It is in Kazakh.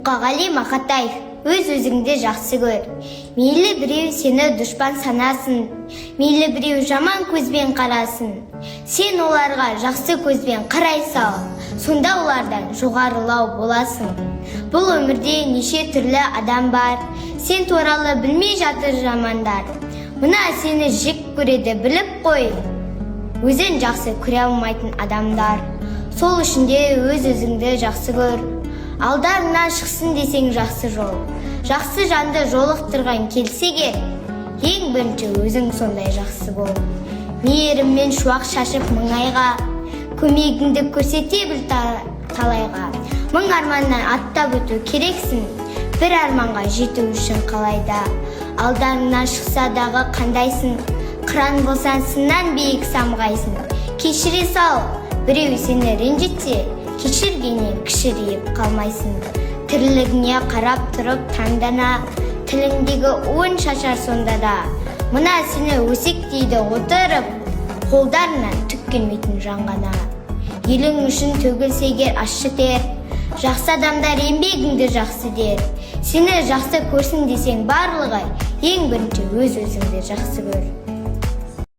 Мұқағали Мақатаев, өз-өзіңді жақсы көр. Мейлі біреу сені дұшпан санасын, мейлі біреу жаман көзбен қарасын. Сен оларға жақсы көзбен қарай сал, сонда олардан жоғарылау боласың. Бұл өмірде неше түрлі адам бар, сен туралы білмей жатыр жамандар. Мына сені жек көреді біліп қой, өзін жақсы көре алмайтын адамдар. Сол үшін де өз-өзіңді жақсы көр. Алдарыңнан шықсын десең жақсы жол, жақсы жанды жолықтырған келсеге, ең бірінші өзің сондай жақсы бол. Мейіріммен шуақ шашып мыңайға, көмегіңді көрсете біл талайға. Мың арманнан аттап өту керексің, бір арманға жету үшін қалайда. Алдарыңнан шықса дағы қандайсың, қыран болсан сыннан биік самғайсың. Кешіре сал, біреу сені ренжітсе, кешіргеннен кішірейіп қалмайсың. Тірлігіңе қарап тұрып таңдана, тіліңдегі уын шашар сонда да. Мына сені өсектейді отырып, қолдарынан түк келмейтін жаңғана. Елің үшін төгілсе егер ащы тер, жақсы адамдар еңбегіңді жақсы дер. Сені жақсы көрсін десең барлығы, ең бірінші өз-өзіңді жақсы көр.